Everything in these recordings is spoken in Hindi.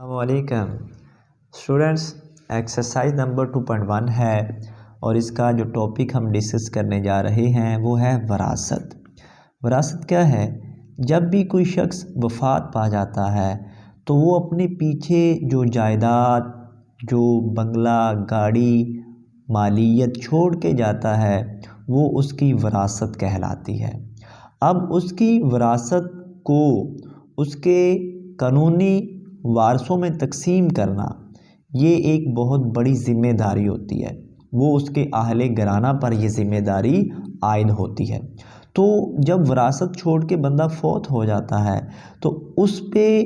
वालेकुम स्टूडेंट्स, एक्सरसाइज नंबर 2.1 है और इसका जो टॉपिक हम डिस्कस करने जा रहे हैं वो है वरासत। वरासत क्या है? जब भी कोई शख्स वफ़ात पा जाता है तो वो अपने पीछे जो जायदाद, जो बंगला, गाड़ी, मालियत छोड़ के जाता है वो उसकी वरासत कहलाती है। अब उसकी वरासत को उसके कानूनी वारसों में तकसीम करना ये एक बहुत बड़ी ज़िम्मेदारी होती है। वो उसके अहले घराना पर ये ज़िम्मेदारी आयद होती है। तो जब वरासत छोड़ के बंदा फौत हो जाता है तो उस पे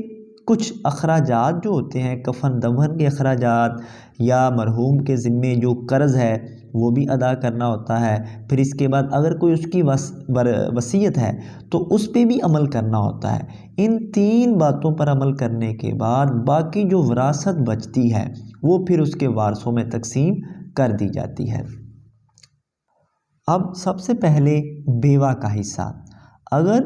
कुछ अखराजात जो होते हैं, कफन दफन के अखराजात या मरहूम के ज़िम्मे जो कर्ज़ है वो भी अदा करना होता है। फिर इसके बाद अगर कोई उसकी वसीयत है तो उस पे भी अमल करना होता है। इन तीन बातों पर अमल करने के बाद बाकी जो विरासत बचती है वो फिर उसके वारसों में तकसीम कर दी जाती है। अब सबसे पहले बेवा का हिस्सा। अगर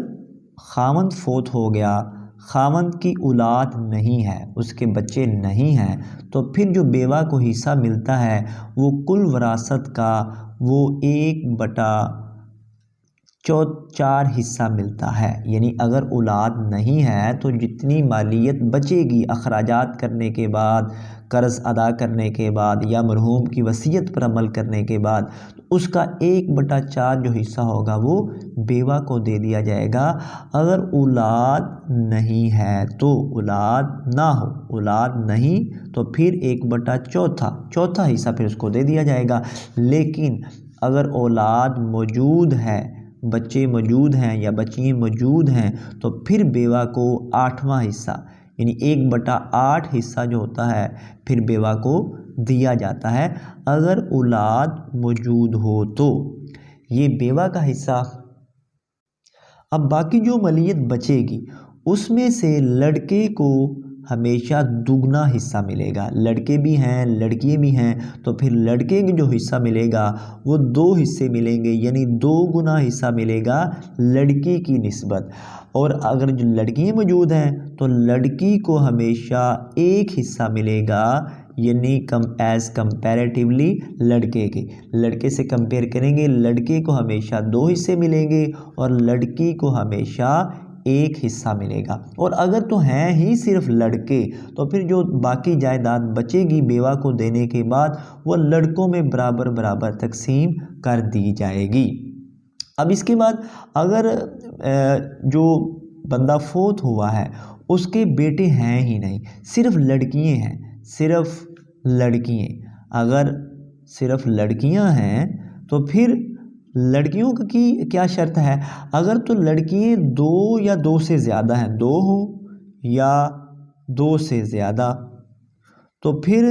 खामंद फोत हो गया, खामंद की औलाद नहीं है, उसके बच्चे नहीं हैं, तो फिर जो बेवा को हिस्सा मिलता है वो कुल वरासत का वो 1/4 हिस्सा मिलता है। यानी अगर औलाद नहीं है तो जितनी मालियत बचेगी अखराजात करने के बाद, कर्ज़ अदा करने के बाद या मरहूम की वसीयत पर अमल करने के बाद, तो उसका 1/4 जो हिस्सा होगा वो बेवा को दे दिया जाएगा। अगर औलाद नहीं है तो, औलाद ना हो, औलाद नहीं तो फिर 1/4 हिस्सा फिर उसको दे दिया जाएगा। लेकिन अगर औलाद मौजूद है, बच्चे मौजूद हैं या बच्चियाँ मौजूद हैं, तो फिर बेवा को 8वां हिस्सा यानी 1/8 हिस्सा जो होता है फिर बेवा को दिया जाता है अगर औलाद मौजूद हो तो। ये बेवा का हिस्सा। अब बाकी जो मलियत बचेगी उसमें से लड़के को हमेशा दुगना हिस्सा मिलेगा। लड़के भी हैं, लड़कियाँ भी हैं, तो फिर लड़के के जो हिस्सा मिलेगा वो 2 हिस्से मिलेंगे, यानी 2 गुना हिस्सा मिलेगा लड़की की निस्बत। और अगर जो लड़कियाँ मौजूद हैं तो लड़की को हमेशा 1 हिस्सा मिलेगा, यानी कंपैरेटिवली लड़के से कंपेयर करेंगे, लड़के को हमेशा 2 हिस्से मिलेंगे और लड़की को हमेशा 1 हिस्सा मिलेगा। और अगर तो हैं ही सिर्फ लड़के तो फिर जो बाकी जायदाद बचेगी बेवा को देने के बाद वो लड़कों में बराबर बराबर तकसीम कर दी जाएगी। अब इसके बाद अगर जो बंदा फोत हुआ है उसके बेटे हैं ही नहीं, सिर्फ लड़कियां हैं, सिर्फ लड़कियां। अगर सिर्फ लड़कियां हैं तो फिर लड़कियों की क्या शर्त है? अगर तो लड़कियां 2 या 2 से ज़्यादा हैं, 2 हो या 2 से ज़्यादा, तो फिर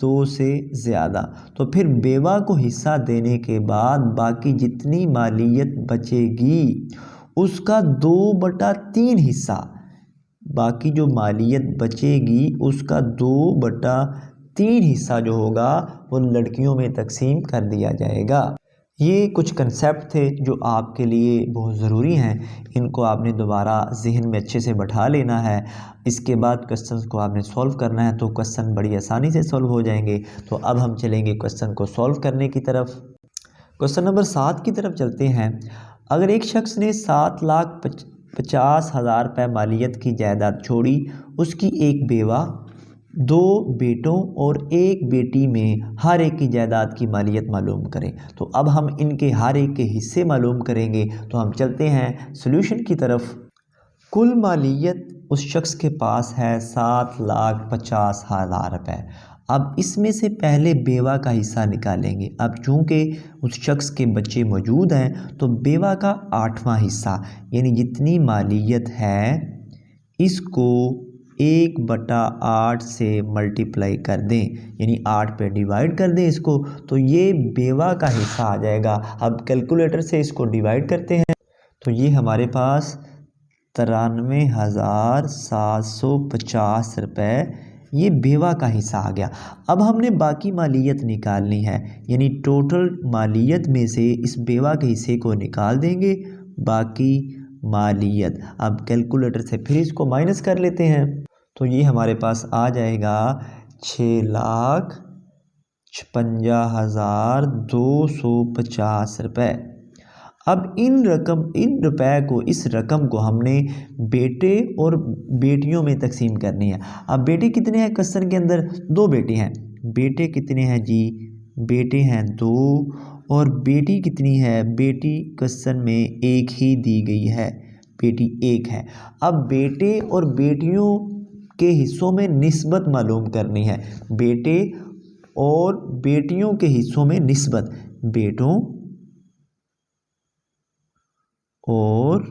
2 से ज़्यादा, तो फिर बेवा को हिस्सा देने के बाद बाकी जितनी मालियत बचेगी उसका 2/3 हिस्सा, बाकी जो मालियत बचेगी उसका 2/3 हिस्सा जो होगा वो लड़कियों में तकसीम कर दिया जाएगा। ये कुछ कंसेप्ट थे जो आपके लिए बहुत ज़रूरी हैं, इनको आपने दोबारा जहन में अच्छे से बैठा लेना है। इसके बाद क्वेश्चंस को आपने सॉल्व करना है तो क्वेश्चन बड़ी आसानी से सॉल्व हो जाएंगे। तो अब हम चलेंगे क्वेश्चन को सॉल्व करने की तरफ। क्वेश्चन नंबर 7 की तरफ चलते हैं। अगर एक शख्स ने 7,50,000 रुपये मालियत की जायदाद छोड़ी, उसकी एक बेवा, 2 बेटों और 1 बेटी में हर एक की जायदाद की मालियत मालूम करें। तो अब हम इनके हर एक के हिस्से मालूम करेंगे। तो हम चलते हैं सॉल्यूशन की तरफ। कुल मालियत उस शख्स के पास है 7,50,000 रुपये। अब इसमें से पहले बेवा का हिस्सा निकालेंगे। अब चूँकि उस शख्स के बच्चे मौजूद हैं तो बेवा का 8वां हिस्सा यानी जितनी मालियत है इसको 1/8 से मल्टीप्लाई कर दें, यानी 8 पे डिवाइड कर दें इसको, तो ये बेवा का हिस्सा आ जाएगा। अब कैलकुलेटर से इसको डिवाइड करते हैं तो ये हमारे पास 93,750 रुपये ये बेवा का हिस्सा आ गया। अब हमने बाकी मालियत निकालनी है, यानी टोटल मालियत में से इस बेवा के हिस्से को निकाल देंगे, बाकी मालियत। अब कैलकुलेटर से फिर इसको माइनस कर लेते हैं तो ये हमारे पास आ जाएगा 6,56,250 रुपये। अब इन रुपए को, इस रकम को हमने बेटे और बेटियों में तकसीम करनी है। अब बेटे कितने हैं क्वेश्चन के अंदर? 2 बेटे हैं। बेटे कितने हैं जी? बेटे हैं 2 और बेटी कितनी है? बेटी क्वेश्चन में एक ही दी गई है, बेटी 1 है। अब बेटे और बेटियों के हिस्सों में निस्बत मालूम करनी है। बेटे और बेटियों के हिस्सों में निस्बत, बेटों और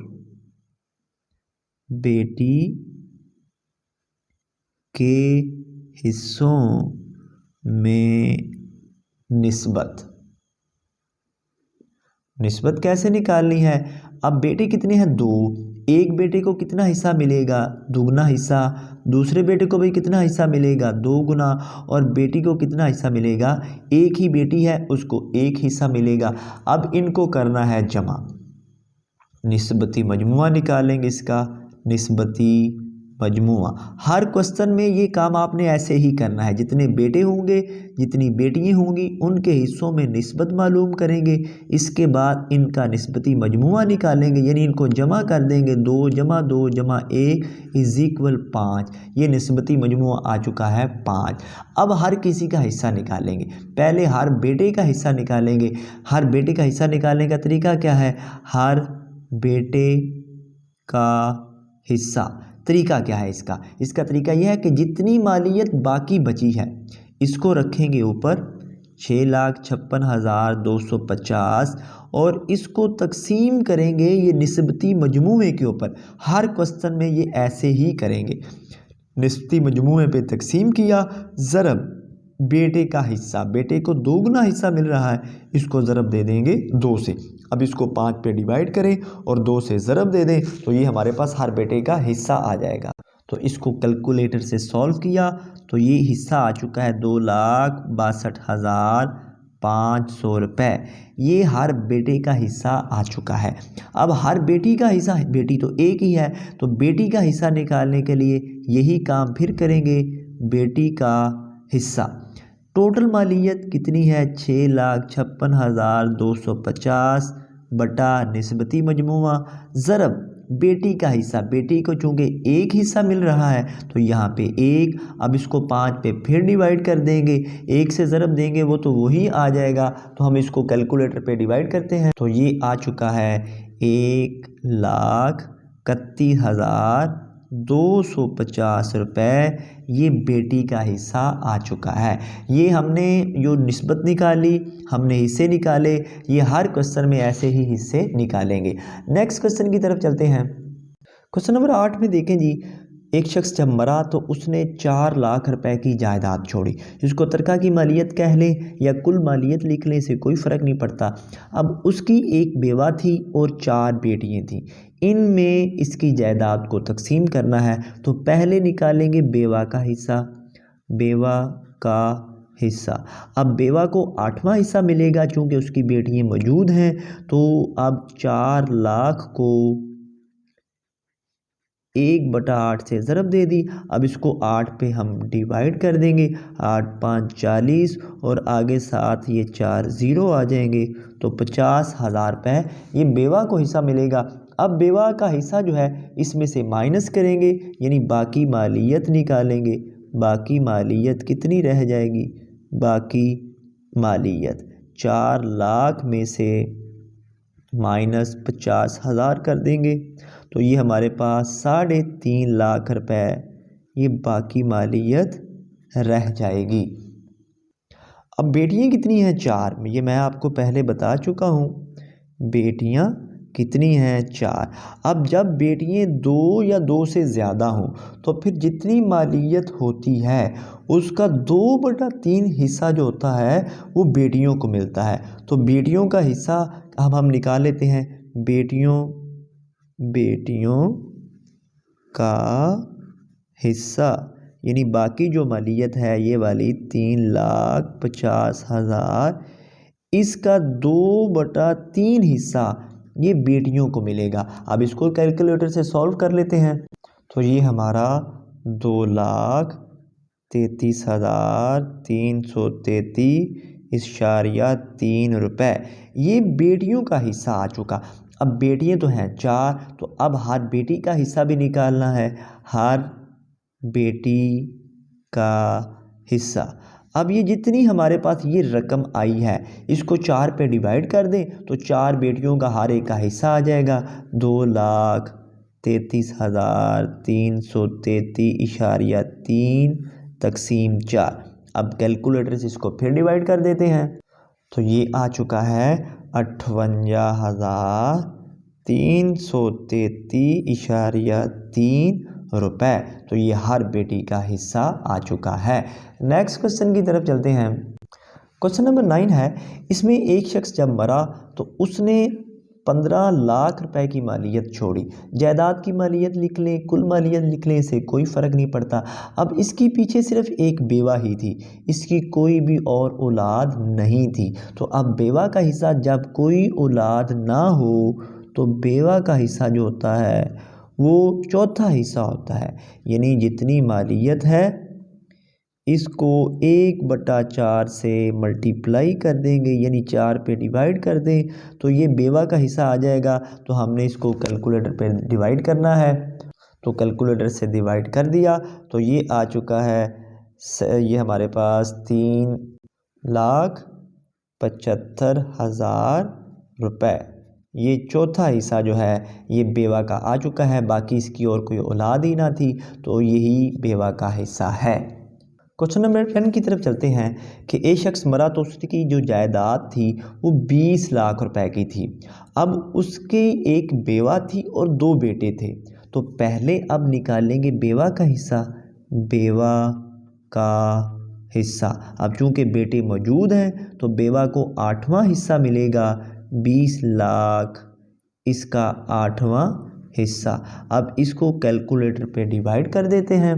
बेटी के हिस्सों में निस्बत कैसे निकालनी है? अब बेटे कितने हैं? 2। एक बेटे को कितना हिस्सा मिलेगा? दुगना हिस्सा। दूसरे बेटे को भी कितना हिस्सा मिलेगा? 2 गुना। और बेटी को कितना हिस्सा मिलेगा? एक ही बेटी है, उसको 1 हिस्सा मिलेगा। अब इनको करना है जमा, निस्बती मजमुआ निकालेंगे इसका, निस्बती मजमुआ। हर क्वेश्चन में ये काम आपने ऐसे ही करना है। जितने बेटे होंगे, जितनी बेटियां होंगी, उनके हिस्सों में निस्बत मालूम करेंगे। इसके बाद इनका निस्बती मजमुआ निकालेंगे, यानी इनको जमा कर देंगे। 2 जमा 2 जमा 1 = 5। ये निस्बती मजमुआ आ चुका है 5। अब हर किसी का हिस्सा निकालेंगे। पहले हर बेटे का हिस्सा निकालेंगे। हर बेटे का हिस्सा निकालने का तरीका क्या है? हर बेटे का हिस्सा, तरीका क्या है इसका? इसका तरीका यह है कि जितनी मालियत बाकी बची है इसको रखेंगे ऊपर 6,56,250 और इसको तकसीम करेंगे ये निस्बती मजमूए के ऊपर। हर क्वेश्चन में ये ऐसे ही करेंगे। निस्बती मजमूए पे तकसीम किया, ज़रब बेटे का हिस्सा, बेटे को 2 गुना हिस्सा मिल रहा है, इसको ज़रब दे देंगे 2 से। अब इसको 5 पे डिवाइड करें और 2 से ज़रब दे दें, तो ये हमारे पास हर बेटे का हिस्सा आ जाएगा। तो इसको कैलकुलेटर से सॉल्व किया तो ये हिस्सा आ चुका है 2,62,500 रुपये। ये हर बेटे का हिस्सा आ चुका है। अब हर बेटी का हिस्सा, बेटी तो एक ही है, तो बेटी का हिस्सा निकालने के लिए यही काम फिर करेंगे। बेटी का हिस्सा, टोटल मालियत कितनी है? 6,56,250 बटा निस्बती मजमुआ ज़रब बेटी का हिस्सा। बेटी को चूँकि 1 हिस्सा मिल रहा है तो यहाँ पे 1। अब इसको 5 पे फिर डिवाइड कर देंगे, 1 से ज़रब देंगे वो तो वही आ जाएगा। तो हम इसको कैलकुलेटर पे डिवाइड करते हैं तो ये आ चुका है 1,31,250 रुपये। ये बेटी का हिस्सा आ चुका है। ये हमने जो निस्बत निकाली, हमने हिस्से निकाले, ये हर क्वेश्चन में ऐसे ही हिस्से निकालेंगे। नेक्स्ट क्वेश्चन की तरफ चलते हैं। क्वेश्चन नंबर 8 में देखें जी, एक शख्स जब मरा तो उसने 4 लाख रुपए की जायदाद छोड़ी। जिसको तरका की मालियत कह लें या कुल मालियत लिख लें, से कोई फ़र्क नहीं पड़ता। अब उसकी एक बेवा थी और 4 बेटियां थीं। इनमें इसकी जायदाद को तकसीम करना है तो पहले निकालेंगे बेवा का हिस्सा। बेवा का हिस्सा, अब बेवा को 8वां हिस्सा मिलेगा चूँकि उसकी बेटियां मौजूद हैं। तो अब 4 लाख को 1/8 से ज़रब दे दी। अब इसको 8 पे हम डिवाइड कर देंगे, 8 5 40 और आगे साथ ये 4 ज़ीरो आ जाएंगे तो 50,000 रुपये ये बेवा को हिस्सा मिलेगा। अब बेवा का हिस्सा जो है इसमें से माइनस करेंगे, यानी बाकी मालियत निकालेंगे। बाकी मालियत कितनी रह जाएगी? बाकी मालियत 4 लाख में से माइनस 50,000 कर देंगे तो ये हमारे पास 3.5 लाख रुपए ये बाकी मालियत रह जाएगी। अब बेटियां कितनी हैं? 4। ये मैं आपको पहले बता चुका हूँ, बेटियां कितनी हैं? 4। अब जब बेटियां 2 या 2 से ज़्यादा हों तो फिर जितनी मालियत होती है उसका 2/3 हिस्सा जो होता है वो बेटियों को मिलता है। तो बेटियों का हिस्सा अब हम निकाल लेते हैं। बेटियों का हिस्सा यानी बाकी जो मालियत है ये वाली 3,50,000, इसका 2/3 हिस्सा ये बेटियों को मिलेगा। अब इसको कैलकुलेटर से सॉल्व कर लेते हैं तो ये हमारा 2,33,333.3 रुपये ये बेटियों का हिस्सा आ चुका। अब बेटियां तो हैं 4, तो अब हर बेटी का हिस्सा भी निकालना है। हर बेटी का हिस्सा। अब ये जितनी हमारे पास ये रकम आई है इसको 4 पे डिवाइड कर दें तो 4 बेटियों का हर एक का हिस्सा आ जाएगा। 2,33,333.3 तकसीम 4। अब कैलकुलेटर से इसको फिर डिवाइड कर देते हैं तो ये आ चुका है 58,333.3 रुपये। तो ये हर बेटी का हिस्सा आ चुका है। नेक्स्ट क्वेश्चन की तरफ चलते हैं। क्वेश्चन नंबर 9 है, इसमें एक शख्स जब मरा तो उसने 15 लाख रुपए की मालियत छोड़ी। जायदाद की मालियत लिख लें, कुल मालियत लिख लें, इससे कोई फ़र्क नहीं पड़ता। अब इसके पीछे सिर्फ एक बेवा ही थी, इसकी कोई भी और औलाद नहीं थी। तो अब बेवा का हिस्सा, जब कोई औलाद ना हो तो बेवा का हिस्सा जो होता है वो चौथा हिस्सा होता है। यानी जितनी मालियत है इसको 1/4 से मल्टीप्लाई कर देंगे, यानी 4 पे डिवाइड कर दें तो ये बेवा का हिस्सा आ जाएगा। तो हमने इसको कैलकुलेटर पे डिवाइड करना है, तो कैलकुलेटर से डिवाइड कर दिया तो ये आ चुका है, ये हमारे पास 3,75,000 रुपये। ये चौथा हिस्सा जो है ये बेवा का आ चुका है। बाकी इसकी और कोई औलाद ही ना थी तो यही बेवा का हिस्सा है। क्वेश्चन नंबर 10 की तरफ चलते हैं कि एक शख्स मरा तो उसकी जो जायदाद थी वो 20 लाख रुपए की थी। अब उसकी एक बेवा थी और 2 बेटे थे। तो पहले अब निकालेंगे बेवा का हिस्सा, बेवा का हिस्सा। अब चूंकि बेटे मौजूद हैं तो बेवा को 8वां हिस्सा मिलेगा, 20 लाख इसका 8वां हिस्सा। अब इसको कैलकुलेटर पे डिवाइड कर देते हैं।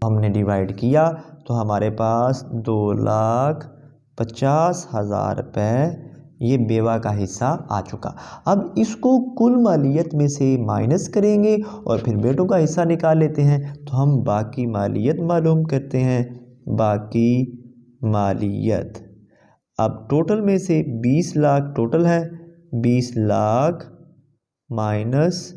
हमने डिवाइड किया तो हमारे पास 2,50,000 रुपये ये बेवा का हिस्सा आ चुका। अब इसको कुल मालियत में से माइनस करेंगे और फिर बेटों का हिस्सा निकाल लेते हैं। तो हम बाकी मालियत मालूम करते हैं, बाकी मालियत। अब टोटल में से 20 लाख टोटल है, 20 लाख माइनस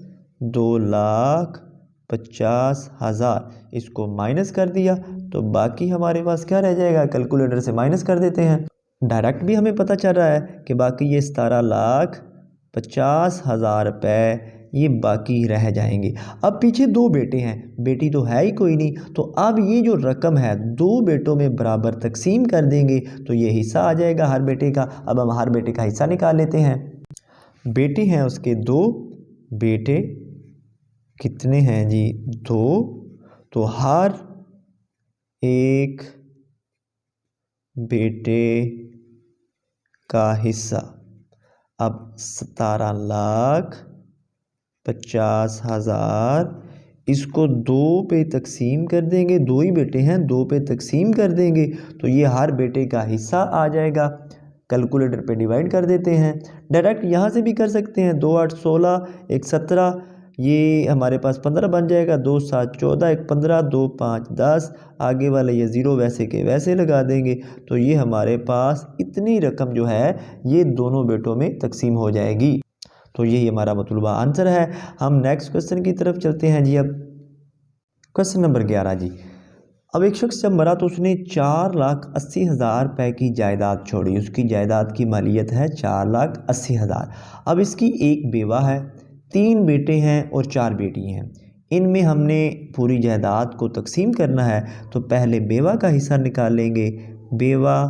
2,50,000 इसको माइनस कर दिया तो बाकी हमारे पास क्या रह जाएगा, कैलकुलेटर से माइनस कर देते हैं। डायरेक्ट भी हमें पता चल रहा है कि बाकी ये 17,50,000 रुपये ये बाकी रह जाएंगे। अब पीछे 2 बेटे हैं, बेटी तो है ही कोई नहीं, तो अब ये जो रकम है 2 बेटों में बराबर तकसीम कर देंगे तो ये हिस्सा आ जाएगा हर बेटे का। अब हम हर बेटे का हिस्सा निकाल लेते हैं। बेटी हैं उसके 2 बेटे, कितने हैं जी 2, तो हर एक बेटे का हिस्सा। अब 17,50,000 इसको 2 पे तकसीम कर देंगे, 2 ही बेटे हैं, 2 पे तकसीम कर देंगे तो ये हर बेटे का हिस्सा आ जाएगा। कैलकुलेटर पे डिवाइड कर देते हैं। डायरेक्ट यहाँ से भी कर सकते हैं, 2 8 16 1 17, ये हमारे पास 15 बन जाएगा, 2 7 14 1 15 2 5 10, आगे वाले ये 0 वैसे के वैसे लगा देंगे तो ये हमारे पास इतनी रकम जो है ये दोनों बेटों में तकसीम हो जाएगी। तो यही हमारा मतलूबा आंसर है। हम नेक्स्ट क्वेश्चन की तरफ चलते हैं जी। अब क्वेश्चन नंबर 11 जी। अब एक शख्स जब मरा तो उसने 4,80,000 रुपये की जायदाद छोड़ी। उसकी जायदाद की मालियत है 4,80,000। अब इसकी एक बेवा है, 3 बेटे हैं और 4 बेटी हैं। इनमें हमने पूरी जायदाद को तकसीम करना है तो पहले बेवा का हिस्सा निकालेंगे, बेवा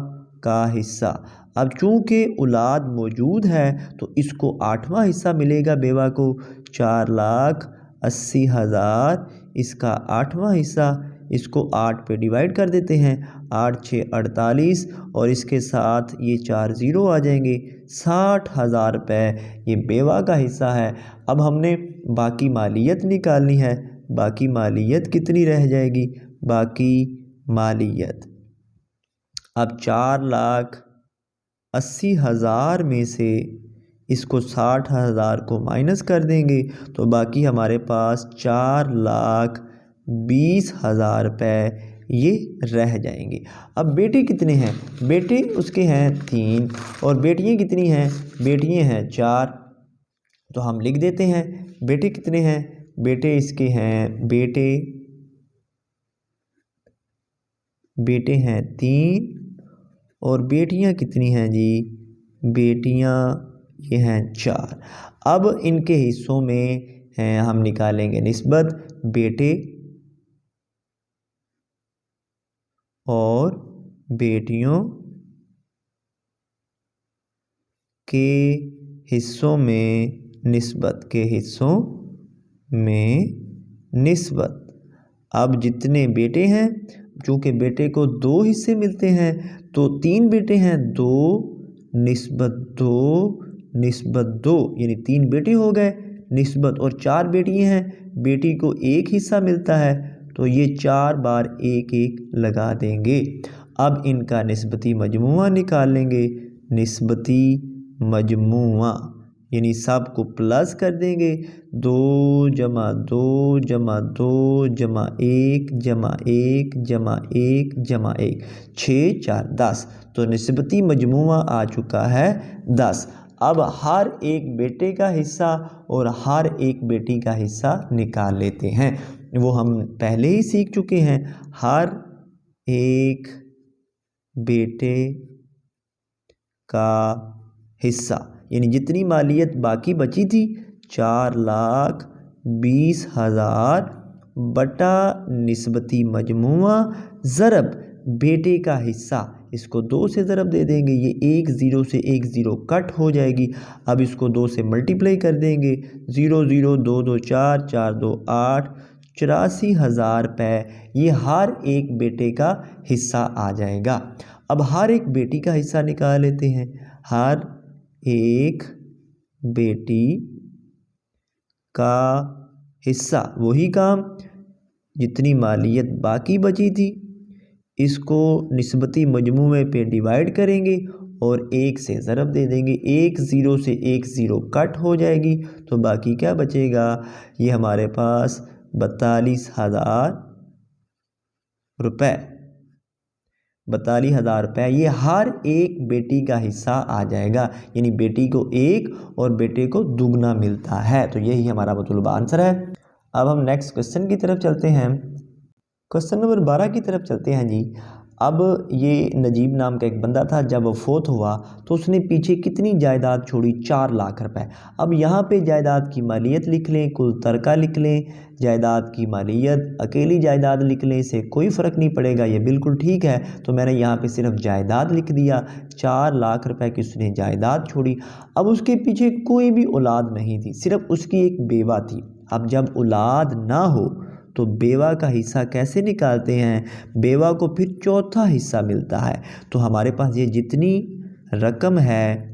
का हिस्सा। अब चूँकि औलाद मौजूद है तो इसको 8वां हिस्सा मिलेगा बेवा को, 4,80,000 इसका 8वां हिस्सा। इसको 8 पे डिवाइड कर देते हैं, 8 6 48 और इसके साथ ये 4 0 आ जाएंगे, 60,000 रुपये ये बेवा का हिस्सा है। अब हमने बाकी मालियत निकालनी है, बाकी मालियत कितनी रह जाएगी, बाकी मालियत। अब 4,80,000 में से इसको 60,000 को माइनस कर देंगे तो बाकी हमारे पास 4,20,000 20,000 रुपये ये रह जाएंगे। अब बेटे कितने हैं? बेटे उसके हैं 3 और बेटियां कितनी हैं? बेटियां हैं 4। तो हम लिख देते हैं बेटे कितने हैं? बेटे इसके हैं बेटे हैं 3 और बेटियां कितनी हैं जी? बेटियां ये हैं 4। अब इनके हिस्सों में हैं, हम निकालेंगे निस्बत बेटे और बेटियों के हिस्सों में निस्बत अब जितने बेटे हैं, चूँकि बेटे को 2 हिस्से मिलते हैं तो 3 बेटे हैं, 2 निस्बत 2 यानी 3 बेटे हो गए निस्बत, और 4 बेटियां हैं, बेटी को 1 हिस्सा मिलता है तो ये 4 बार 1 लगा देंगे। अब इनका निस्बती मजमुआ निकाल लेंगे। निस्बती मजमुआ यानी सब को प्लस कर देंगे, 2 जमा 2 जमा 2 जमा 1 जमा 1 जमा 1 जमा 1, 6 4 10। तो निस्बती मजमुआ आ चुका है 10। अब हर एक बेटे का हिस्सा और हर एक बेटी का हिस्सा निकाल लेते हैं, वो हम पहले ही सीख चुके हैं। हर एक बेटे का हिस्सा यानी जितनी मालियत बाकी बची थी 4,20,000 बटा निस्बती मजमुआ ज़रब बेटे का हिस्सा, इसको 2 से ज़रब दे देंगे, ये 1 0 से 1 0 कट हो जाएगी। अब इसको 2 से मल्टीप्लाई कर देंगे, 0 0 2 2 4 4 2 8, 84,000 रुपये ये हर एक बेटे का हिस्सा आ जाएगा। अब हर एक बेटी का हिस्सा निकाल लेते हैं। हर एक बेटी का हिस्सा, वही काम, जितनी मालियत बाकी बची थी इसको निस्बती मजमूए पे डिवाइड करेंगे और 1 से ज़रब दे देंगे, 1 0 से 1 0 कट हो जाएगी तो बाकी क्या बचेगा? ये हमारे पास 42,000 रुपये, 42,000 रुपये ये हर एक बेटी का हिस्सा आ जाएगा, यानी बेटी को 1 और बेटे को दुगना मिलता है। तो यही हमारा मतलूबा आंसर है। अब हम नेक्स्ट क्वेश्चन की तरफ चलते हैं। क्वेश्चन नंबर 12 की तरफ चलते हैं जी। अब ये नजीब नाम का एक बंदा था, जब वो फोत हुआ तो उसने पीछे कितनी जायदाद छोड़ी? 4 लाख रुपए। अब यहाँ पे जायदाद की मालियत लिख लें, कुल तरका लिख लें, जायदाद की मालियत अकेली जायदाद लिख लें, इससे कोई फ़र्क नहीं पड़ेगा, ये बिल्कुल ठीक है। तो मैंने यहाँ पे सिर्फ जायदाद लिख दिया, 4 लाख रुपए की उसने जायदाद छोड़ी। अब उसके पीछे कोई भी औलाद नहीं थी, सिर्फ उसकी एक बेवा थी। अब जब औलाद ना हो तो बेवा का हिस्सा कैसे निकालते हैं? बेवा को फिर चौथा हिस्सा मिलता है। तो हमारे पास ये जितनी रकम है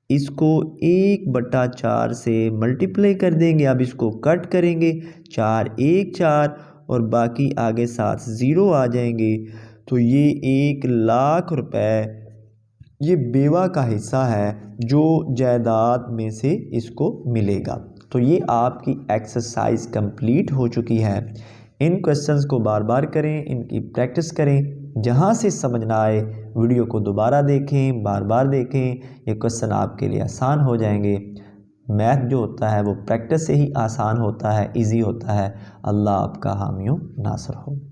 इसको 1/4 से मल्टीप्लाई कर देंगे। अब इसको कट करेंगे, 4 1 4 और बाकी आगे साथ 0 आ जाएंगे। तो ये 1 लाख रुपए ये बेवा का हिस्सा है जो जायदाद में से इसको मिलेगा। तो ये आपकी एक्सरसाइज कंप्लीट हो चुकी है। इन क्वेश्चंस को बार बार करें, इनकी प्रैक्टिस करें, जहाँ से समझ ना आए वीडियो को दोबारा देखें, बार बार देखें, ये क्वेश्चन आपके लिए आसान हो जाएंगे। मैथ जो होता है वो प्रैक्टिस से ही आसान होता है, इजी होता है। अल्लाह आपका हामी नासर हो।